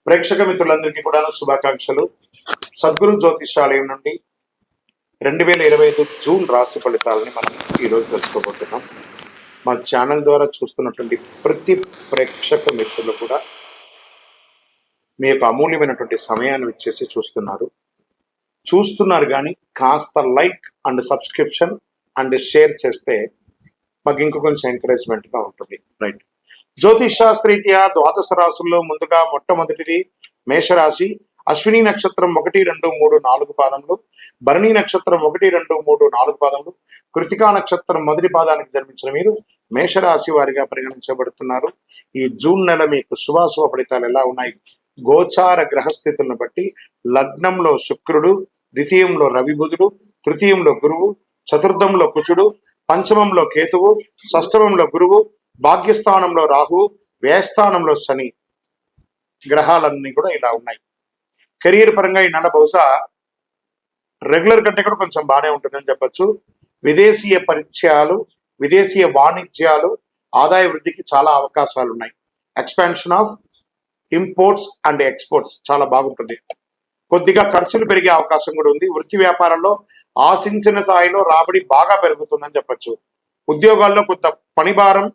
ప్రేక్షక మిత్రులందరికీ కూడా శుభాకాంక్షలు. సద్గురు జ్యోతిషాలయం నుండి 2025 జూన్ రాశి ఫలితాలని మనం ఈరోజు తెలుసుకోబోతున్నాం. మా ఛానల్ ద్వారా చూస్తున్నటువంటి ప్రతి ప్రేక్షక మిత్రులు కూడా మీ యొక్క అమూల్యమైనటువంటి సమయాన్ని ఇచ్చేసి చూస్తున్నారు కానీ కాస్త like and subscription and share చేస్తే మాకు ఇంకో కొంచెం ఎంకరేజ్మెంట్గా ఉంటుంది. రైట్, జ్యోతిష్ శాస్త్రీత్యా ద్వాదశ రాశుల్లో ముందుగా మొట్టమొదటిది మేషరాశి. అశ్విని నక్షత్రం 1, 2, 3, 4 పాదములు, భరణి నక్షత్రం 1, 2, 3, 4 పాదములు, కృతికా నక్షత్రం మొదటి పాదానికి జన్మించిన మీరు మేషరాశి వారిగా పరిగణించబడుతున్నారు. ఈ జూన్ నెల మీకు శుభాశుభ ఫలితాలు ఎలా ఉన్నాయి? గోచార గ్రహస్థితులను బట్టి లగ్నంలో శుక్రుడు, ద్వితీయంలో రవి బుధుడు, తృతీయంలో గురువు, చతుర్థంలో కుచుడు, పంచమంలో కేతువు, షష్టమంలో గురువు, భాగ్యస్థానంలో రాహువు, వ్యయస్థానంలో శని గ్రహాలన్నీ కూడా ఇలా ఉన్నాయి. కెరీర్ పరంగా ఈ నెల బహుశా రెగ్యులర్ కంటే కూడా కొంచెం బాగానే ఉంటుందని చెప్పచ్చు. విదేశీయ పరిచయాలు, విదేశీయ వాణిజ్యాలు, ఆదాయ వృద్ధికి చాలా అవకాశాలు ఉన్నాయి. Expansion of imports and exports చాలా బాగుంటుంది. కొద్దిగా ఖర్చులు పెరిగే అవకాశం కూడా ఉంది. వృత్తి వ్యాపారంలో ఆశించిన స్థాయిలో రాబడి బాగా పెరుగుతుందని చెప్పచ్చు. ఉద్యోగాల్లో కొంత పనిభారం,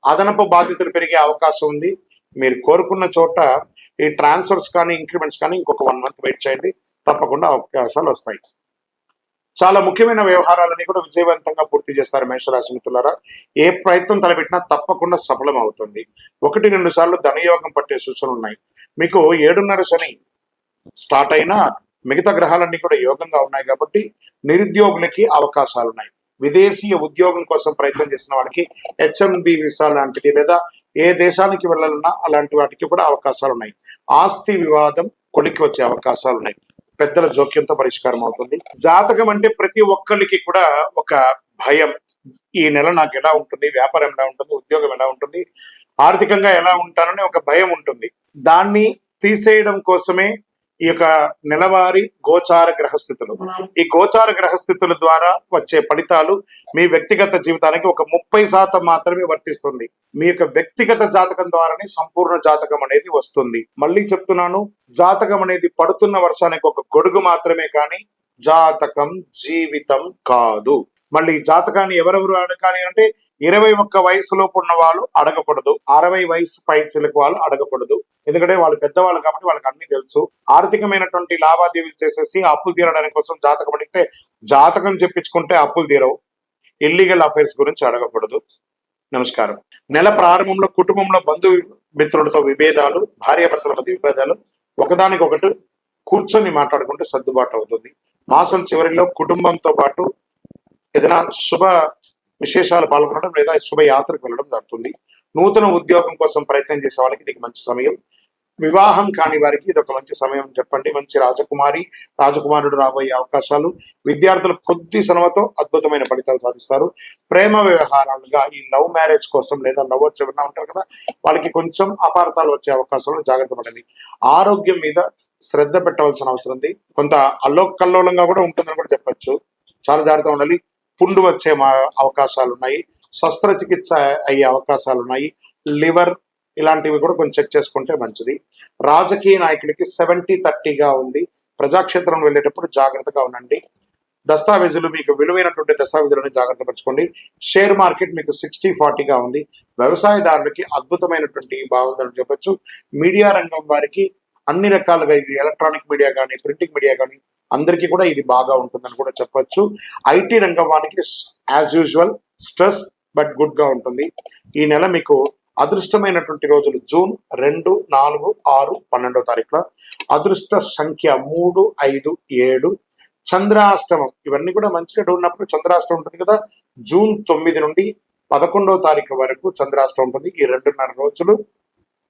అదనపు బాధ్యతలు పెరిగే అవకాశం ఉంది. మీరు కోరుకున్న చోట ఈ ట్రాన్స్ఫర్స్ కానీ ఇంక్రిమెంట్స్ కానీ ఇంకొక 1 మంత్ వెయిట్ చేయండి, తప్పకుండా అవకాశాలు వస్తాయి. చాలా ముఖ్యమైన వ్యవహారాలని కూడా విజయవంతంగా పూర్తి చేస్తారు మేషరాశి మిత్రులారా. ఏ ప్రయత్నం తలపెట్టినా తప్పకుండా సఫలం అవుతుంది. 1-2 సార్లు ధనయోగం పట్టే సూచనలు ఉన్నాయి. మీకు 7.5 శని స్టార్ట్ అయినా మిగతా గ్రహాలన్నీ కూడా యోగంగా ఉన్నాయి కాబట్టి నిరుద్యోగులకి అవకాశాలు ఉన్నాయి. విదేశీయ ఉద్యోగం కోసం ప్రయత్నం చేసిన వాడికి H1B వీసా లాంటిది లేదా ఏ దేశానికి వెళ్ళాలన్నా అలాంటి వాటికి కూడా అవకాశాలు ఉన్నాయి. ఆస్తి వివాదం కొలికి వచ్చే అవకాశాలు ఉన్నాయి. పెద్దల జోక్యంతో పరిష్కారం అవుతుంది. జాతకం అంటే ప్రతి ఒక్కరికి కూడా ఒక భయం. ఈ నెల నాకు ఎలా ఉంటుంది, వ్యాపారం ఎలా ఉంటుంది, ఉద్యోగం ఎలా ఉంటుంది, ఆర్థికంగా ఎలా ఉంటానని ఒక భయం ఉంటుంది. దాన్ని తీసేయడం కోసమే ఈ యొక్క నెలవారీ గోచార గ్రహస్థితులు. ఈ గోచార గ్రహస్థితుల ద్వారా వచ్చే ఫలితాలు మీ వ్యక్తిగత జీవితానికి ఒక 30% మాత్రమే వర్తిస్తుంది. మీ యొక్క వ్యక్తిగత జాతకం ద్వారానే సంపూర్ణ జాతకం అనేది వస్తుంది. మళ్ళీ చెప్తున్నాను, జాతకం అనేది పడుతున్న వర్షానికి ఒక గొడుగు మాత్రమే కానీ జాతకం జీవితం కాదు. మళ్ళీ జాతకాన్ని ఎవరెవరు అడగాలి అంటే 21 వయసులోపు ఉన్న వాళ్ళు అడగకూడదు, 60 వయసు పైచులకు వాళ్ళు అడగకూడదు. ఎందుకంటే వాళ్ళు పెద్దవాళ్ళు కాబట్టి వాళ్ళకి అన్ని తెలుసు. ఆర్థికమైనటువంటి లావాదేవీలు చేసేసి అప్పులు తీరడానికి కోసం జాతకం అడిగితే జాతకం చెప్పించుకుంటే అప్పులు తీరవు. ఇల్లీగల్ అఫైర్స్ గురించి అడగకూడదు. నమస్కారం. నెల ప్రారంభంలో కుటుంబంలో బంధు మిత్రులతో విభేదాలు, భార్యాభర్తల మధ్య విభేదాలు, ఒకదానికొకటి కూర్చొని మాట్లాడుకుంటే సర్దుబాటు అవుతుంది. మాసం చివరిలో కుటుంబంతో పాటు ఏదైనా శుభ విశేషాలు పాల్గొనడం లేదా శుభయాత్రకు వెళ్ళడం జరుగుతుంది. నూతన ఉద్యోగం కోసం ప్రయత్నం చేసే వాళ్ళకి ఇది మంచి సమయం. వివాహం కాని వారికి ఇది ఒక మంచి సమయం చెప్పండి. మంచి రాజకుమారుడు రాబోయే అవకాశాలు. విద్యార్థులు కొద్ది శ్రమతో అద్భుతమైన ఫలితాలు సాధిస్తారు. ప్రేమ వ్యవహారాలుగా ఈ లవ్ మ్యారేజ్ కోసం లేదా లవర్స్ ఎవరైనా ఉంటారు కదా, వాళ్ళకి కొంచెం అపార్థాలు వచ్చే అవకాశాలు జాగ్రత్త పడండి. ఆరోగ్యం మీద శ్రద్ధ పెట్టవలసిన అవసరం ఉంది. కొంత అల్లోకల్లోలంగా కూడా ఉంటుందని కూడా చెప్పచ్చు. చాలా జాగ్రత్తగా ఉండాలి. పుండు వచ్చే అవకాశాలు ఉన్నాయి. శస్త్రచికిత్స అయ్యే అవకాశాలు ఉన్నాయి. లివర్ ఇలాంటివి కూడా కొంచెం చెక్ చేసుకుంటే మంచిది. రాజకీయ నాయకుడికి 70-30గా ఉంది. ప్రజాక్షేత్రం వెళ్ళేటప్పుడు జాగ్రత్తగా ఉండండి. దస్తావేజులు, మీకు విలువైనటువంటి దస్తావేజులను జాగ్రత్త పరచుకోండి. షేర్ మార్కెట్ మీకు 60-40గా ఉంది. వ్యవసాయదారులకి అద్భుతమైనటువంటి బాగుందని చెప్పొచ్చు. మీడియా రంగం వారికి అన్ని రకాలుగా, ఇది ఎలక్ట్రానిక్ మీడియా కానీ ప్రింటింగ్ మీడియా కానీ అందరికీ కూడా ఇది బాగా ఉంటుందని కూడా చెప్పొచ్చు. ఐటీ రంగం వారికి as usual stress but good గా ఉంటుంది. ఈ నెల మీకు అదృష్టమైనటువంటి రోజులు జూన్ 2, 4, 6, 12వ తారీఖులో. అదృష్ట సంఖ్య 3, 5, 7. చంద్రాష్టమం ఇవన్నీ కూడా మంచిగా ఉన్నప్పుడు చంద్రాష్టమం ఉంటుంది కదా. జూన్ 9 నుండి 11వ తారీఖు వరకు చంద్రాష్టమం ఉంటుంది. ఈ 2.5 రోజులు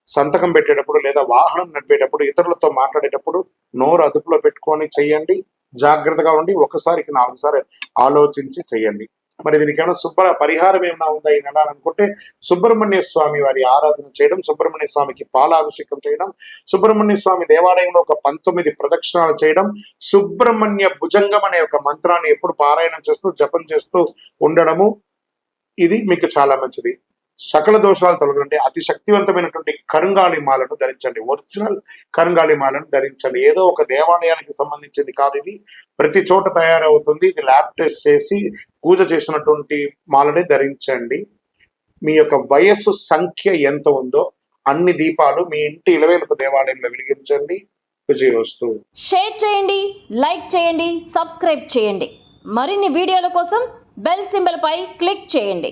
సంతకం పెట్టేటప్పుడు లేదా వాహనం నడిపేటప్పుడు, ఇతరులతో మాట్లాడేటప్పుడు నోరు అదుపులో పెట్టుకొని చెయ్యండి. జాగ్రత్తగా ఉండి 1సారికి 4 సార్లు ఆలోచించి చెయ్యండి. మరి దీనికి ఏమైనా పరిహారం ఏమైనా ఉందా ఈ నెల అనుకుంటే, సుబ్రహ్మణ్య స్వామి వారి ఆరాధన చేయడం, సుబ్రహ్మణ్య స్వామికి పాలాభిషేకం చేయడం, సుబ్రహ్మణ్య స్వామి దేవాలయంలో ఒక 19 ప్రదక్షిణాలు చేయడం, సుబ్రహ్మణ్య భుజంగం అనే ఒక మంత్రాన్ని ఎప్పుడు పారాయణం చేస్తూ జపం చేస్తూ ఉండడము, ఇది మీకు చాలా మంచిది. సకల దోషాలు తొలగండి. అతి శక్తివంతమైనటువంటి కరుంగాళి మాలను ధరించండి. ఒరిజినల్ కరుంగాళి మాలను ధరించండి. ఏదో ఒక దేవాలయానికి సంబంధించింది కాదు ఇది. ప్రతి చోట తయారవుతుంది. ఇది ల్యాబ్ టెస్ట్ చేసి పూజ చేసినటువంటి మాలనే ధరించండి. మీ యొక్క వయస్సు సంఖ్య ఎంత ఉందో అన్ని దీపాలు మీ ఇంటి ఇలవేలుపు దేవాలయంలో వెలిగించండి. విజయోస్తు. షేర్ చేయండి, లైక్ చేయండి, సబ్స్క్రైబ్ చేయండి. మరిన్ని వీడియోల కోసం బెల్ సింబల్ పై క్లిక్ చేయండి.